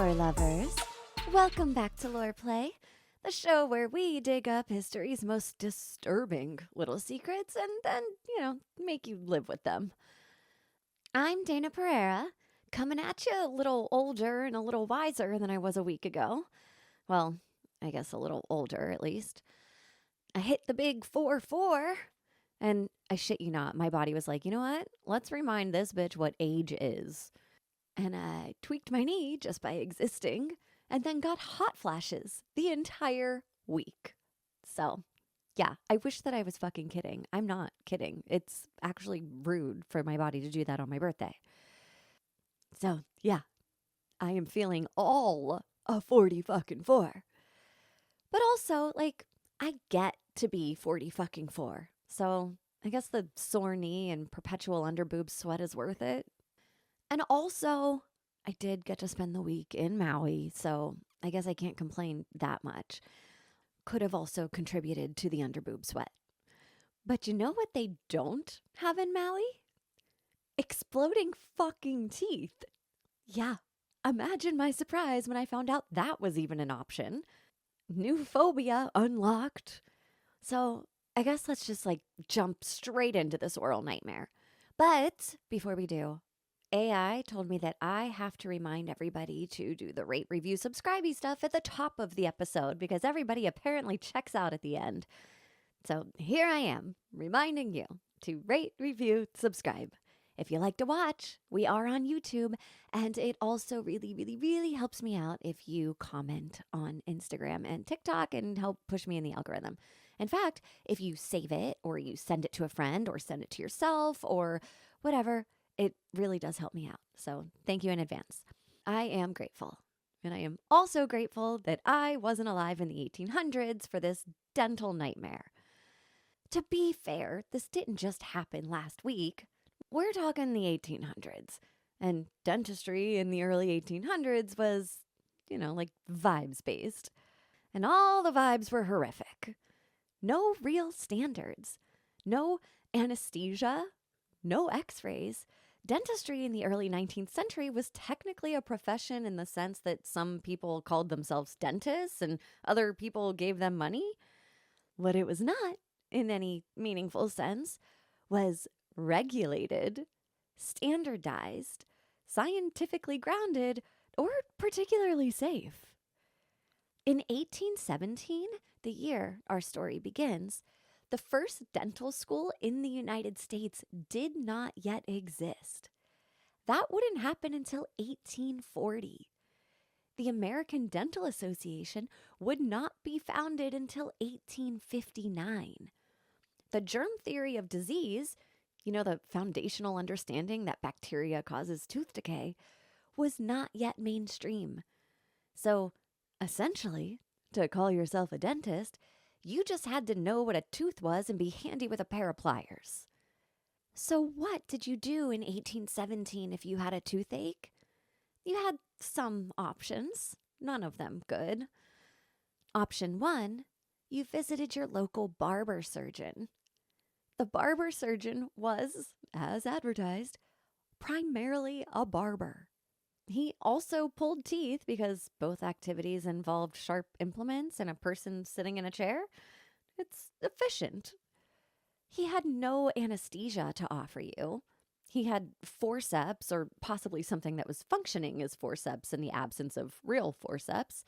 lore lovers. Welcome back to Lore Play, the show where we dig up history's most disturbing little secrets and then, make you live with them. I'm Dana Pereira, coming at you a little older and a little wiser than I was a week ago. Well, I guess a little older at least. I hit the big 4-4, and I shit you not, my body was like, you know what? Let's remind this bitch what age is. And I tweaked my knee just by existing, and then got hot flashes the entire week. So, yeah, I wish that I was fucking kidding. I'm not kidding. It's actually rude for my body to do that on my birthday. So, yeah, I am feeling all a 40 fucking 4. But also, I get to be 40 fucking 4. So, I guess the sore knee and perpetual underboob sweat is worth it. And also, I did get to spend the week in Maui, so I guess I can't complain that much. Could have also contributed to the underboob sweat. But you know what they don't have in Maui? Exploding fucking teeth. Yeah, imagine my surprise when I found out that was even an option. New phobia unlocked. So I guess let's just jump straight into this oral nightmare. But before we do, AI told me that I have to remind everybody to do the rate, review, subscribe-y stuff at the top of the episode because everybody apparently checks out at the end. So here I am, reminding you to rate, review, subscribe. If you like to watch, we are on YouTube, and it also really, really, really helps me out if you comment on Instagram and TikTok and help push me in the algorithm. In fact, if you save it or you send it to a friend or send it to yourself or whatever, it really does help me out. So thank you in advance. I am grateful. And I am also grateful that I wasn't alive in the 1800s for this dental nightmare. To be fair, this didn't just happen last week. We're talking the 1800s. And dentistry in the early 1800s was, vibes based. And all the vibes were horrific. No real standards. No anesthesia. No x-rays. Dentistry in the early 19th century was technically a profession in the sense that some people called themselves dentists and other people gave them money. What it was not, in any meaningful sense, was regulated, standardized, scientifically grounded, or particularly safe. In 1817, the year our story begins, the first dental school in the United States did not yet exist. That wouldn't happen until 1840. The American Dental Association would not be founded until 1859. The germ theory of disease, the foundational understanding that bacteria causes tooth decay, was not yet mainstream. So, essentially, to call yourself a dentist, you just had to know what a tooth was and be handy with a pair of pliers. So what did you do in 1817 if you had a toothache? You had some options, none of them good. Option 1, you visited your local barber surgeon. The barber surgeon was, as advertised, primarily a barber. He also pulled teeth because both activities involved sharp implements and a person sitting in a chair. It's efficient. He had no anesthesia to offer you. He had forceps, or possibly something that was functioning as forceps in the absence of real forceps.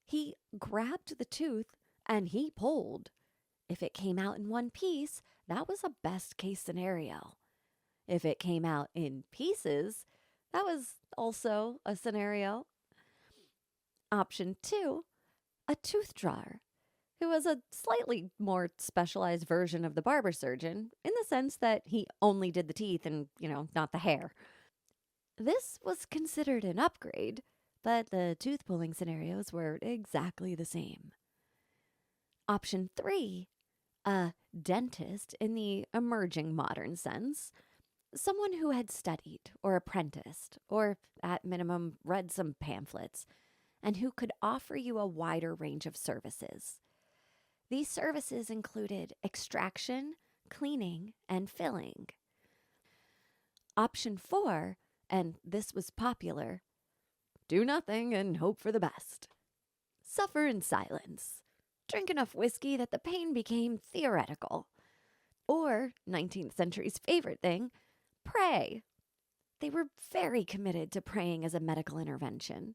He grabbed the tooth and he pulled. If it came out in one piece, that was a best case scenario. If it came out in pieces, that was also a scenario. Option 2, a tooth drawer, who was a slightly more specialized version of the barber surgeon in the sense that he only did the teeth and, not the hair. This was considered an upgrade, but the tooth pulling scenarios were exactly the same. Option 3, a dentist in the emerging modern sense. Someone who had studied or apprenticed or, at minimum, read some pamphlets and who could offer you a wider range of services. These services included extraction, cleaning, and filling. Option 4, and this was popular, do nothing and hope for the best. Suffer in silence. Drink enough whiskey that the pain became theoretical. Or, 19th century's favorite thing, pray. They were very committed to praying as a medical intervention.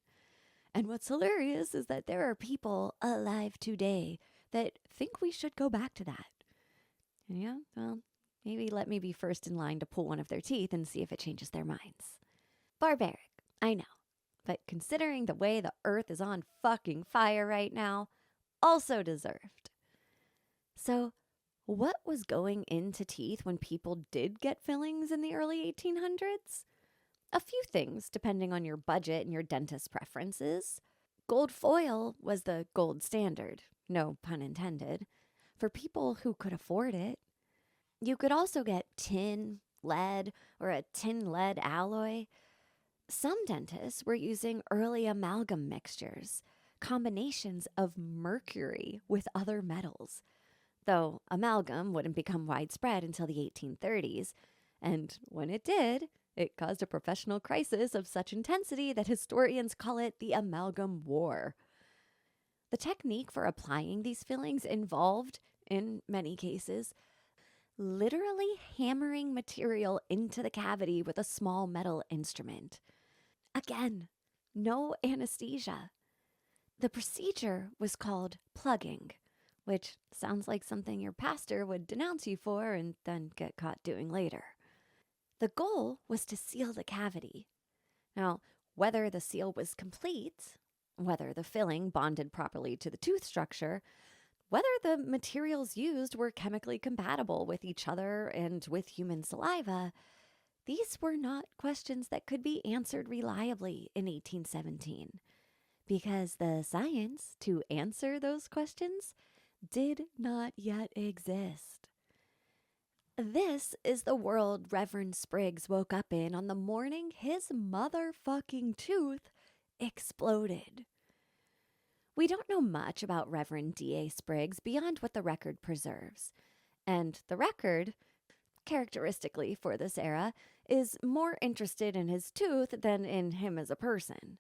And what's hilarious is that there are people alive today that think we should go back to that. And yeah, well, maybe let me be first in line to pull one of their teeth and see if it changes their minds. Barbaric, I know. But considering the way the earth is on fucking fire right now, also deserved. So, what was going into teeth when people did get fillings in the early 1800s? A few things, depending on your budget and your dentist preferences. Gold foil was the gold standard, no pun intended, for people who could afford it. You could also get tin, lead, or a tin lead alloy. Some dentists were using early amalgam mixtures, combinations of mercury with other metals, though amalgam wouldn't become widespread until the 1830s, and when it did, it caused a professional crisis of such intensity that historians call it the Amalgam War. The technique for applying these fillings involved, in many cases, literally hammering material into the cavity with a small metal instrument. Again, no anesthesia. The procedure was called plugging, which sounds like something your pastor would denounce you for and then get caught doing later. The goal was to seal the cavity. Now, whether the seal was complete, whether the filling bonded properly to the tooth structure, whether the materials used were chemically compatible with each other and with human saliva, these were not questions that could be answered reliably in 1817, because the science to answer those questions did not yet exist. This is the world Reverend Spriggs woke up in on the morning his motherfucking tooth exploded. We don't know much about Reverend D.A. Spriggs beyond what the record preserves. And the record, characteristically for this era, is more interested in his tooth than in him as a person.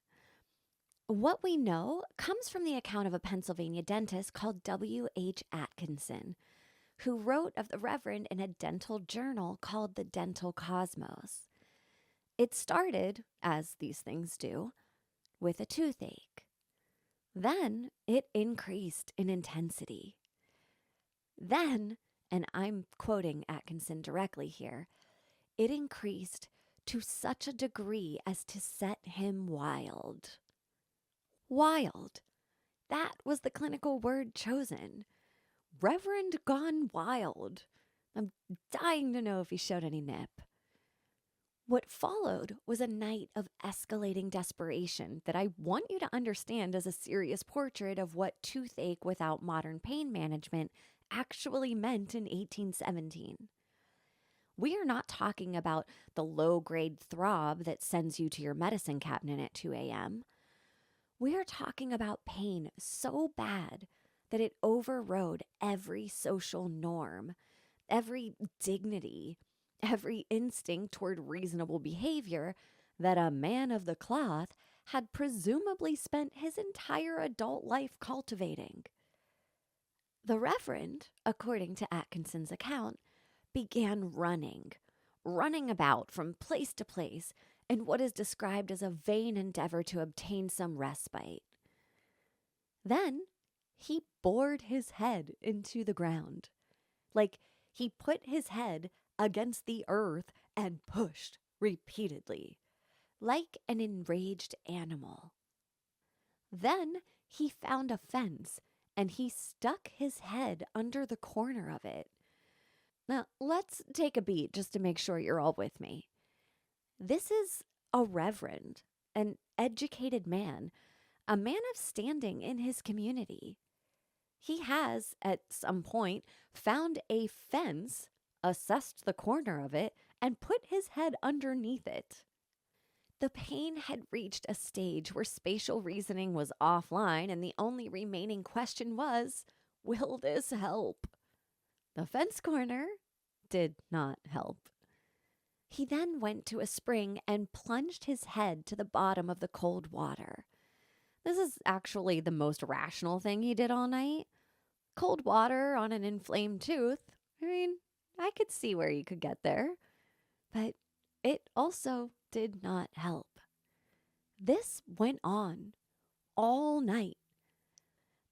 What we know comes from the account of a Pennsylvania dentist called W.H. Atkinson, who wrote of the Reverend in a dental journal called the Dental Cosmos. It started, as these things do, with a toothache. Then it increased in intensity. Then, and I'm quoting Atkinson directly here, it increased to such a degree as to set him wild. Wild. That was the clinical word chosen. Reverend gone wild. I'm dying to know if he showed any nip. What followed was a night of escalating desperation that I want you to understand as a serious portrait of what toothache without modern pain management actually meant in 1817. We are not talking about the low-grade throb that sends you to your medicine cabinet at 2 a.m. We are talking about pain so bad that it overrode every social norm, every dignity, every instinct toward reasonable behavior that a man of the cloth had presumably spent his entire adult life cultivating. The Reverend, according to Atkinson's account, began running about from place to place in what is described as a vain endeavor to obtain some respite. Then he bored his head into the ground. Like he put his head against the earth and pushed repeatedly, like an enraged animal. Then he found a fence and he stuck his head under the corner of it. Now, let's take a beat just to make sure you're all with me. This is a reverend, an educated man, a man of standing in his community. He has, at some point, found a fence, assessed the corner of it, and put his head underneath it. The pain had reached a stage where spatial reasoning was offline, and the only remaining question was, will this help? The fence corner did not help. He then went to a spring and plunged his head to the bottom of the cold water. This is actually the most rational thing he did all night. Cold water on an inflamed tooth. I mean, I could see where you could get there. But it also did not help. This went on all night.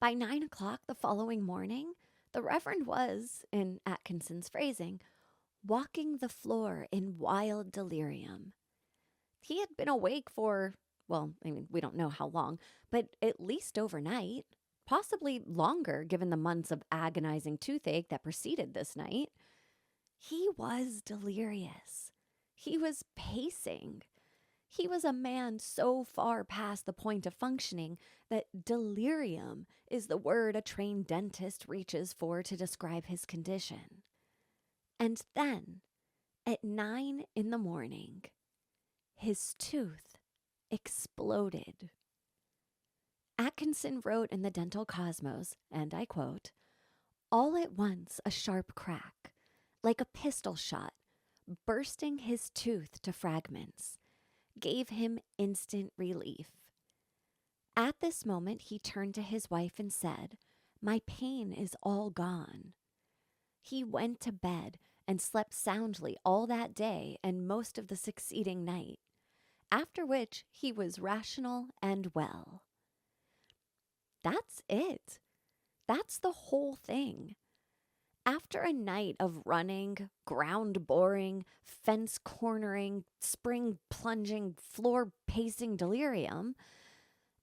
By 9 o'clock the following morning, the Reverend was, in Atkinson's phrasing, walking the floor in wild delirium. He had been awake for, well, I mean, we don't know how long, but at least overnight, possibly longer given the months of agonizing toothache that preceded this night. He was delirious. He was pacing. He was a man so far past the point of functioning that delirium is the word a trained dentist reaches for to describe his condition. And then, at 9 in the morning, his tooth exploded. Atkinson wrote in the Dental Cosmos, and I quote, "All at once a sharp crack, like a pistol shot, bursting his tooth to fragments, gave him instant relief. At this moment he turned to his wife and said, 'My pain is all gone.' He went to bed and slept soundly all that day and most of the succeeding night, after which he was rational and well." That's it. That's the whole thing. After a night of running, ground boring, fence cornering, spring plunging, floor pacing delirium,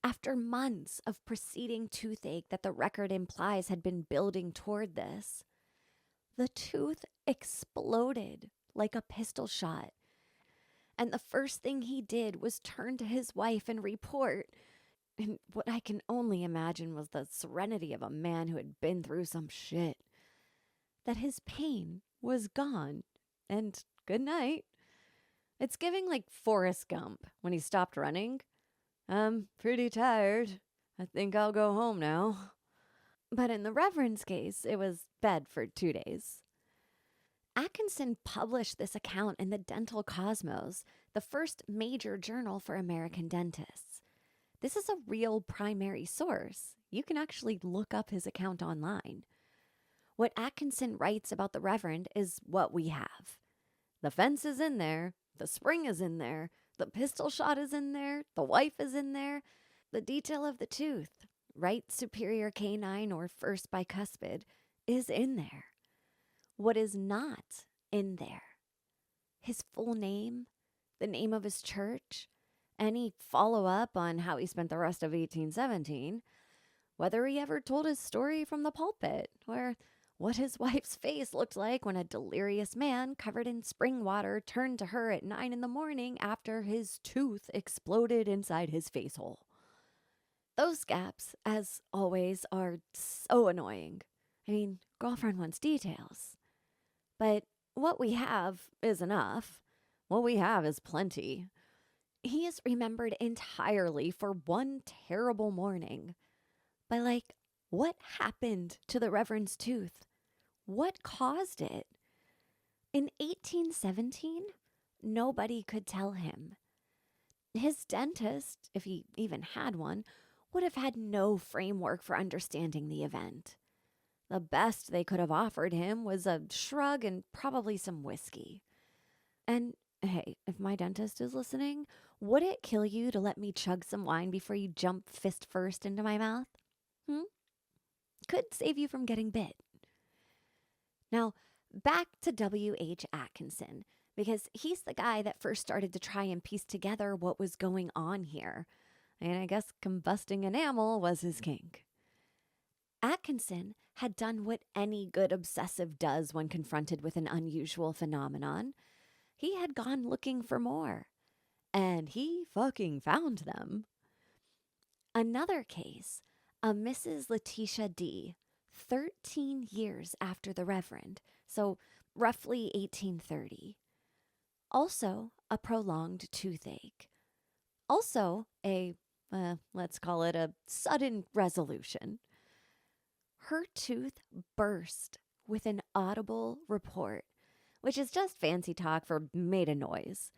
after months of preceding toothache that the record implies had been building toward this, the tooth exploded like a pistol shot. And the first thing he did was turn to his wife and report, in what I can only imagine was the serenity of a man who had been through some shit, that his pain was gone, and good night. It's giving like Forrest Gump when he stopped running. "I'm pretty tired. I think I'll go home now." But in the Reverend's case, it was bed for 2 days. Atkinson published this account in the Dental Cosmos, the first major journal for American dentists. This is a real primary source. You can actually look up his account online. What Atkinson writes about the Reverend is what we have. The fence is in there, the spring is in there, the pistol shot is in there, the wife is in there, the detail of the tooth, right superior canine or first bicuspid, is in there. What is not in there? His full name, the name of his church, any follow-up on how he spent the rest of 1817, whether he ever told his story from the pulpit, or what his wife's face looked like when a delirious man covered in spring water turned to her at 9 in the morning after his tooth exploded inside his face hole. Those gaps, as always, are so annoying. I mean, girlfriend wants details. But what we have is enough. What we have is plenty. He is remembered entirely for one terrible morning. But, like, what happened to the Reverend's tooth? What caused it? In 1817, nobody could tell him. His dentist, if he even had one, would have had no framework for understanding the event. The best they could have offered him was a shrug and probably some whiskey. And hey, if my dentist is listening, would it kill you to let me chug some wine before you jump fist first into my mouth? Could save you from getting bit. Now, back to W.H. Atkinson, because he's the guy that first started to try and piece together what was going on here. And I guess combusting enamel was his kink. Atkinson had done what any good obsessive does when confronted with an unusual phenomenon. He had gone looking for more. And he fucking found them. Another case, a Mrs. Letitia D., 13 years after the Reverend, so roughly 1830. Also a prolonged toothache. Also let's call it a sudden resolution. Her tooth burst with an audible report which is just fancy talk for made a noise.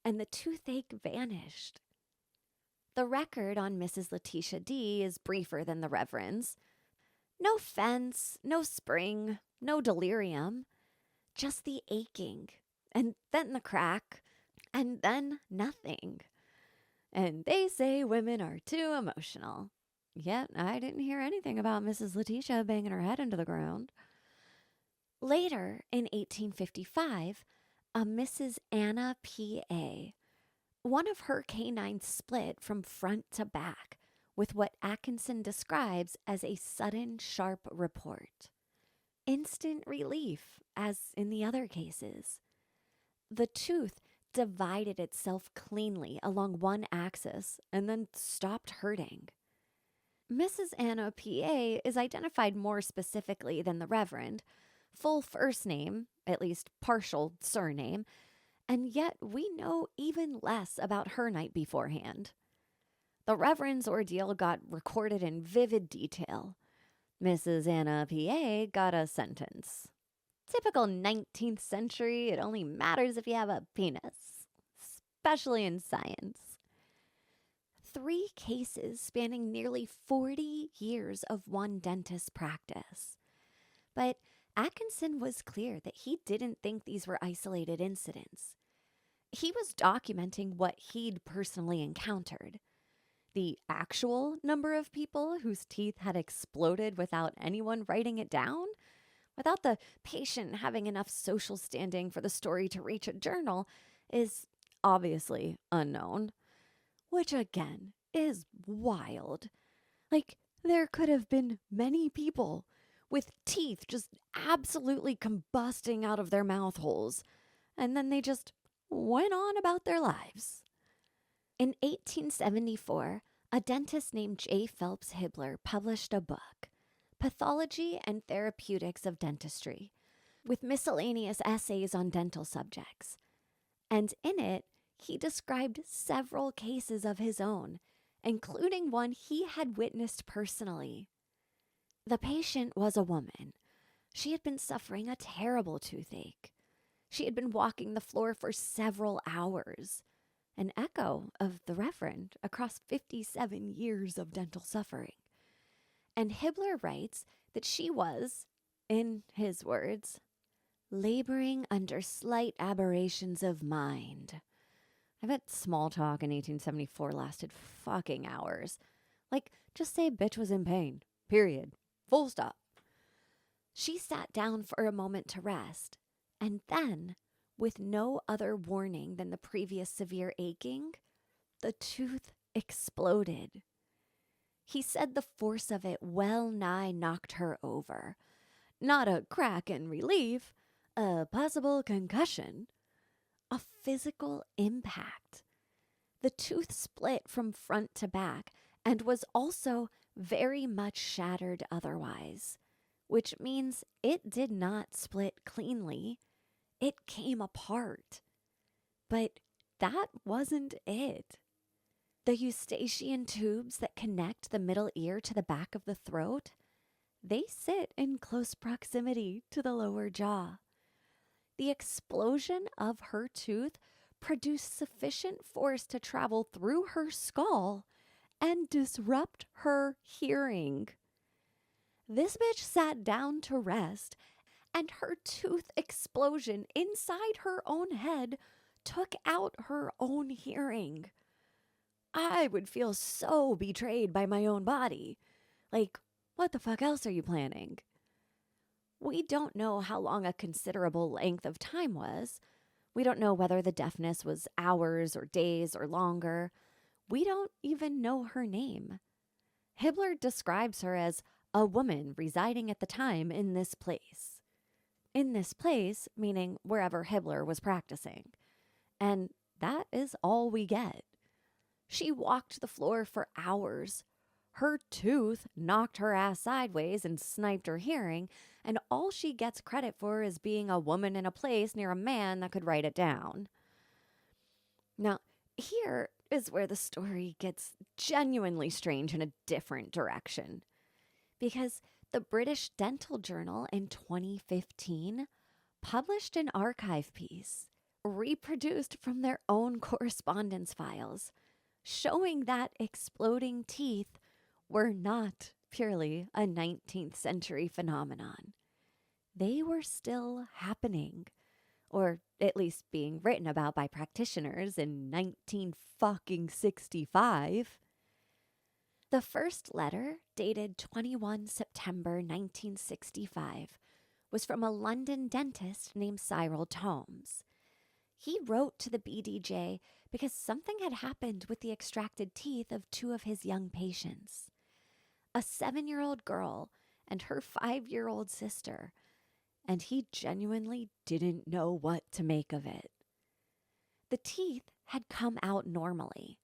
And the toothache vanished. The record on Mrs. Letitia D is briefer than the Reverend's. No fence, no spring, no delirium, just the aching, and then the crack, and then nothing. And they say women are too emotional. Yet I didn't hear anything about Mrs. Letitia banging her head into the ground. Later, in 1855, a Mrs. Anna P.A., one of her canines split from front to back with what Atkinson describes as a sudden sharp report. Instant relief, as in the other cases. The tooth divided itself cleanly along one axis and then stopped hurting. Mrs. Anna P.A. is identified more specifically than the Reverend, full first name, at least partial surname, and yet we know even less about her night beforehand. The Reverend's ordeal got recorded in vivid detail. Mrs. Anna P.A. got a sentence. Typical 19th century, it only matters if you have a penis, especially in science. 3 cases spanning nearly 40 years of one dentist's practice. But Atkinson was clear that he didn't think these were isolated incidents. He was documenting what he'd personally encountered. The actual number of people whose teeth had exploded without anyone writing it down, without the patient having enough social standing for the story to reach a journal, is obviously unknown. Which, again, is wild. Like, there could have been many people with teeth just absolutely combusting out of their mouth holes, and then they just went on about their lives. In 1874, a dentist named J. Phelps Hibbler published a book, Pathology and Therapeutics of Dentistry, with miscellaneous essays on dental subjects. And in it, he described several cases of his own, including one he had witnessed personally. The patient was a woman. She had been suffering a terrible toothache. She had been walking the floor for several hours, an echo of the Reverend across 57 years of dental suffering. And Hibbler writes that she was, in his words, laboring under slight aberrations of mind. I bet small talk in 1874 lasted fucking hours. Like, just say bitch was in pain. Period. Full stop. She sat down for a moment to rest, and then, with no other warning than the previous severe aching, the tooth exploded. He said the force of it well nigh knocked her over. Not a crack in relief, a possible concussion. A physical impact. The tooth split from front to back and was also very much shattered otherwise, which means it did not split cleanly. It came apart. But that wasn't it. The eustachian tubes that connect the middle ear to the back of the throat, they sit in close proximity to the lower jaw. The explosion of her tooth produced sufficient force to travel through her skull and disrupt her hearing. This bitch sat down to rest, and her tooth explosion inside her own head took out her own hearing. I would feel so betrayed by my own body. Like, what the fuck else are you planning? We don't know how long a considerable length of time was. We don't know whether the deafness was hours or days or longer. We don't even know her name. Hibbler describes her as a woman residing at the time in this place. In this place, meaning wherever Hibbler was practicing. And that is all we get. She walked the floor for hours. Her tooth knocked her ass sideways and sniped her hearing, and all she gets credit for is being a woman in a place near a man that could write it down. Now, here is where the story gets genuinely strange in a different direction. Because the British Dental Journal in 2015 published an archive piece reproduced from their own correspondence files, showing that exploding teeth were not purely a 19th century phenomenon. They were still happening, or at least being written about by practitioners in 1965. The first letter, dated 21 September 1965, was from a London dentist named Cyril Tomes. He wrote to the BDJ because something had happened with the extracted teeth of two of his young patients. A 7-year-old girl and her 5-year-old sister, and he genuinely didn't know what to make of it. The teeth had come out normally.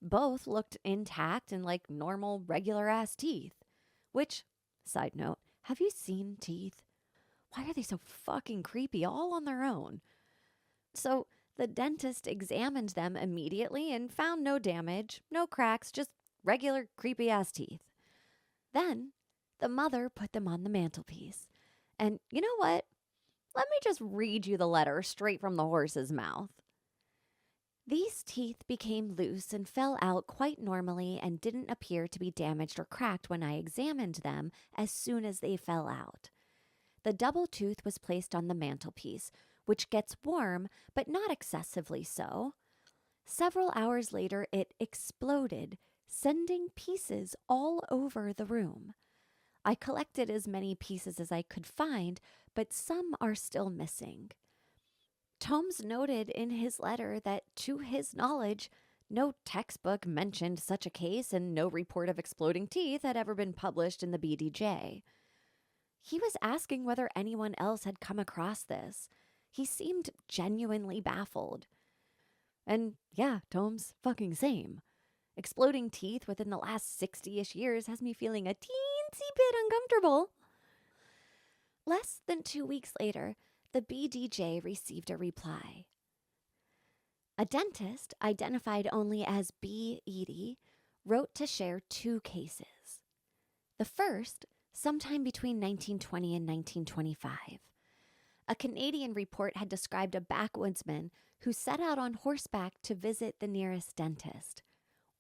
Both looked intact and like normal, regular-ass teeth. Which, side note, have you seen teeth? Why are they so fucking creepy all on their own? So the dentist examined them immediately and found no damage, no cracks, just regular creepy-ass teeth. Then the mother put them on the mantelpiece. And you know what? Let me just read you the letter straight from the horse's mouth. These teeth became loose and fell out quite normally and didn't appear to be damaged or cracked when I examined them as soon as they fell out. The double tooth was placed on the mantelpiece, which gets warm, but not excessively so. Several hours later, it exploded, sending pieces all over the room. I collected as many pieces as I could find, but some are still missing. Tomes noted in his letter that, to his knowledge, no textbook mentioned such a case and no report of exploding teeth had ever been published in the BDJ. He was asking whether anyone else had come across this. He seemed genuinely baffled. And yeah, Tomes, fucking same. Exploding teeth within the last 60-ish years has me feeling a teensy bit uncomfortable. Less than 2 weeks later, the BDJ received a reply. A dentist, identified only as B. Eady, wrote to share 2 cases. The first, sometime between 1920 and 1925. A Canadian report had described a backwoodsman who set out on horseback to visit the nearest dentist,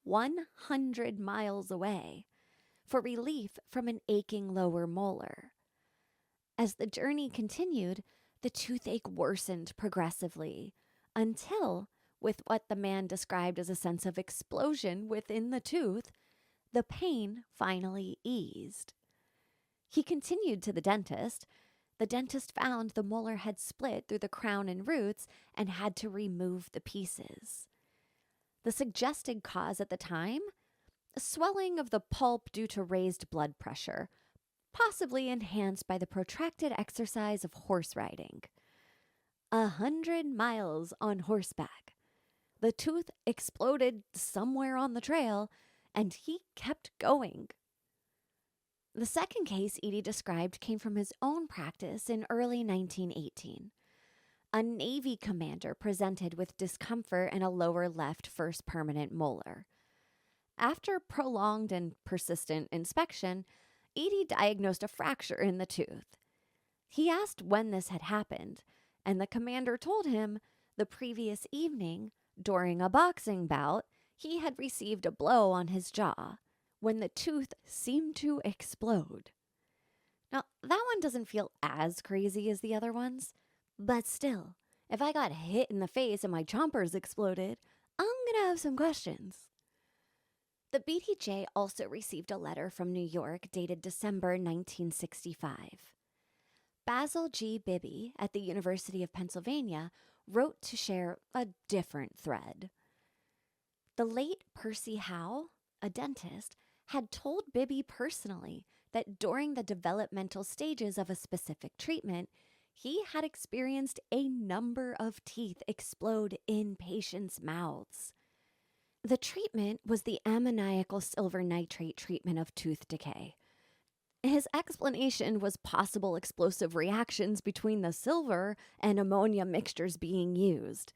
100 miles away, for relief from an aching lower molar. As the journey continued, the toothache worsened progressively until, with what the man described as a sense of explosion within the tooth, the pain finally eased. He continued to the dentist. The dentist found the molar had split through the crown and roots and had to remove the pieces. The suggested cause at the time? A swelling of the pulp due to raised blood pressure, possibly enhanced by the protracted exercise of horse riding. 100 miles on horseback. The tooth exploded somewhere on the trail, and he kept going. The second case Eady described came from his own practice in early 1918. A Navy commander presented with discomfort in a lower left first permanent molar. After prolonged and persistent inspection, Eady diagnosed a fracture in the tooth. He asked when this had happened, and the commander told him the previous evening, during a boxing bout, he had received a blow on his jaw when the tooth seemed to explode. Now, that one doesn't feel as crazy as the other ones, but still, if I got hit in the face and my chompers exploded, I'm gonna have some questions. The BDJ also received a letter from New York dated December 1965. Basil G. Bibby at the University of Pennsylvania wrote to share a different thread. The late Percy Howe, a dentist, had told Bibby personally that during the developmental stages of a specific treatment, he had experienced a number of teeth explode in patients' mouths. The treatment was the ammoniacal silver nitrate treatment of tooth decay. His explanation was possible explosive reactions between the silver and ammonia mixtures being used.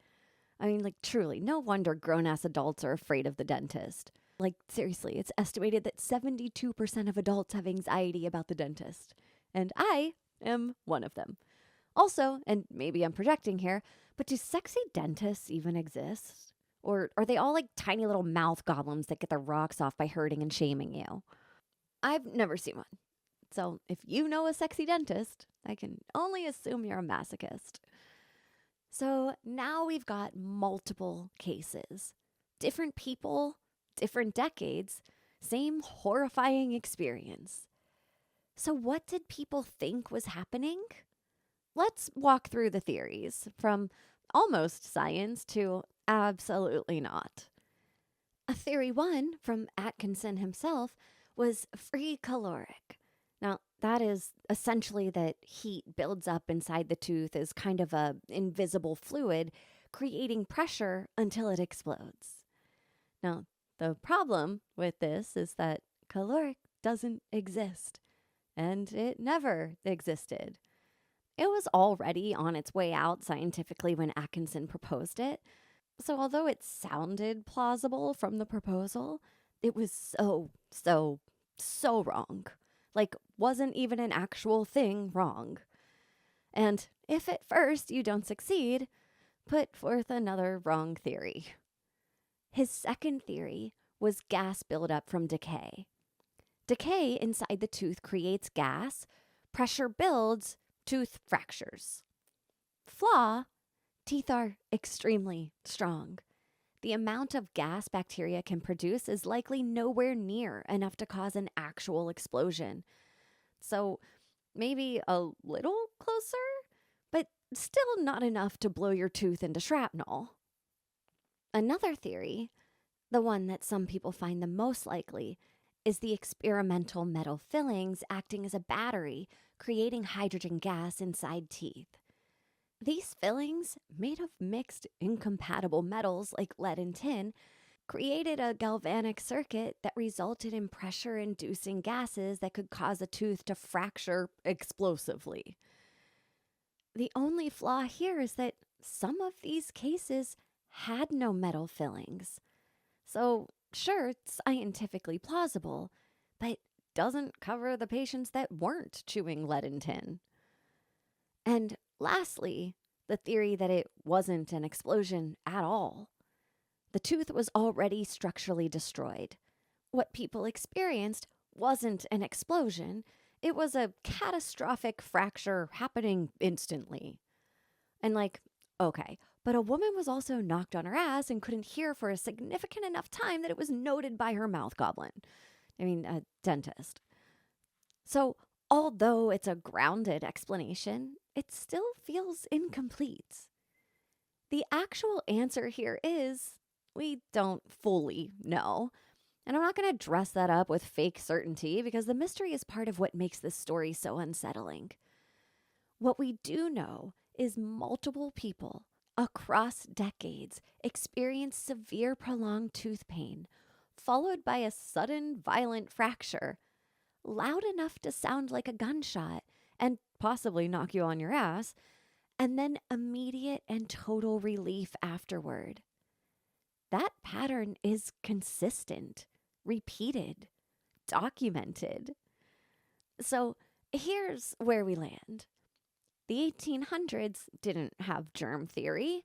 I mean, truly, no wonder grown-ass adults are afraid of the dentist. Seriously, it's estimated that 72% of adults have anxiety about the dentist. And I am one of them. Also, and maybe I'm projecting here, but do sexy dentists even exist? Or are they all like tiny little mouth goblins that get their rocks off by hurting and shaming you? I've never seen one. So if you know a sexy dentist, I can only assume you're a masochist. So now we've got multiple cases. Different people, different decades, same horrifying experience. So what did people think was happening? Let's walk through the theories from almost science to absolutely not. Theory 1 from Atkinson himself was free caloric. Now, that is essentially that heat builds up inside the tooth as kind of a invisible fluid, creating pressure until it explodes. Now, the problem with this is that caloric doesn't exist, and it never existed. It was already on its way out scientifically when Atkinson proposed it. So although it sounded plausible from the proposal, it was so wrong. Like, wasn't even an actual thing wrong. And if at first you don't succeed, put forth another wrong theory. His second theory was gas buildup from decay. Decay inside the tooth creates gas, pressure builds, tooth fractures. Flaw: teeth are extremely strong. The amount of gas bacteria can produce is likely nowhere near enough to cause an actual explosion. So maybe a little closer, but still not enough to blow your tooth into shrapnel. Another theory, the one that some people find the most likely, is the experimental metal fillings acting as a battery, creating hydrogen gas inside teeth. These fillings, made of mixed incompatible metals like lead and tin, created a galvanic circuit that resulted in pressure-inducing gases that could cause a tooth to fracture explosively. The only flaw here is that some of these cases had no metal fillings. So, sure, it's scientifically plausible, but doesn't cover the patients that weren't chewing lead and tin. And lastly, the theory that it wasn't an explosion at all. The tooth was already structurally destroyed. What people experienced wasn't an explosion. It was a catastrophic fracture happening instantly. And okay, but a woman was also knocked on her ass and couldn't hear for a significant enough time that it was noted by her mouth goblin. A dentist. So, although it's a grounded explanation, it still feels incomplete. The actual answer here is we don't fully know. And I'm not going to dress that up with fake certainty because the mystery is part of what makes this story so unsettling. What we do know is multiple people across decades experience severe prolonged tooth pain, followed by a sudden violent fracture, loud enough to sound like a gunshot and possibly knock you on your ass, and then immediate and total relief afterward. That pattern is consistent, repeated, documented. So here's where we land. The 1800s didn't have germ theory.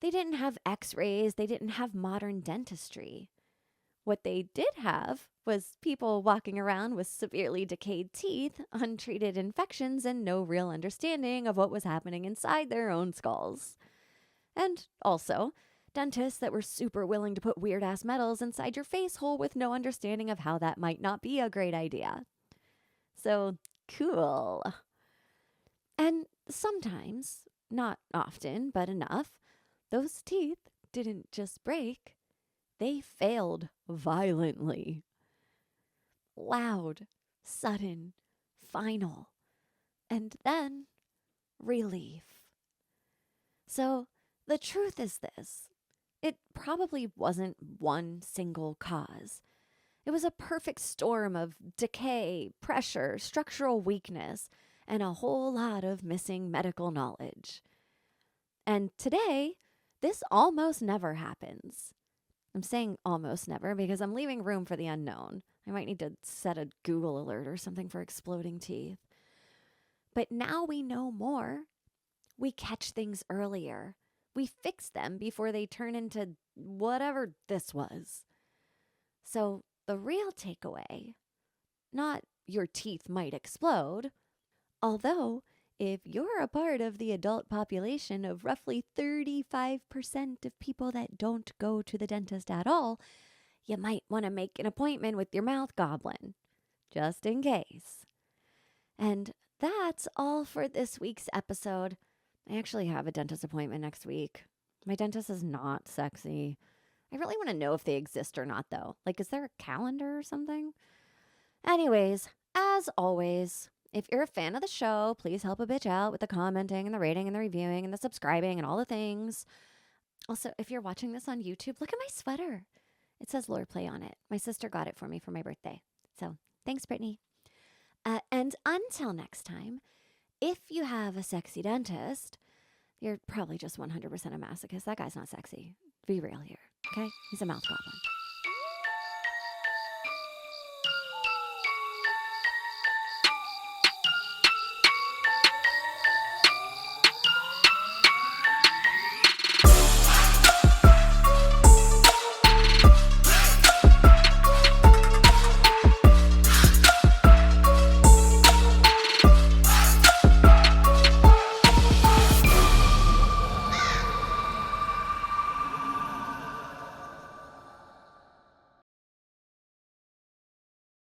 They didn't have x-rays. They didn't have modern dentistry. What they did have was people walking around with severely decayed teeth, untreated infections, and no real understanding of what was happening inside their own skulls. And also, dentists that were super willing to put weird-ass metals inside your face hole with no understanding of how that might not be a great idea. So, cool. And sometimes, not often, but enough, those teeth didn't just break. They failed violently. Loud, sudden, final, and then relief. So the truth is this. It probably wasn't one single cause. It was a perfect storm of decay, pressure, structural weakness, and a whole lot of missing medical knowledge. And today, this almost never happens. I'm saying almost never because I'm leaving room for the unknown. I might need to set a Google alert or something for exploding teeth. But now we know more. We catch things earlier. We fix them before they turn into whatever this was. So the real takeaway, not your teeth might explode, although if you're a part of the adult population of roughly 35% of people that don't go to the dentist at all, you might want to make an appointment with your mouth goblin, just in case. And that's all for this week's episode. I actually have a dentist appointment next week. My dentist is not sexy. I really want to know if they exist or not, though. Like, is there a calendar or something? Anyways, as always, if you're a fan of the show, please help a bitch out with the commenting and the rating and the reviewing and the subscribing and all the things. Also, if you're watching this on YouTube, look at my sweater. It says Lore Play on it. My sister got it for me for my birthday. So thanks, Brittany. And until next time, if you have a sexy dentist, you're probably just 100% a masochist. That guy's not sexy. Be real here, okay? He's a mouth goblin.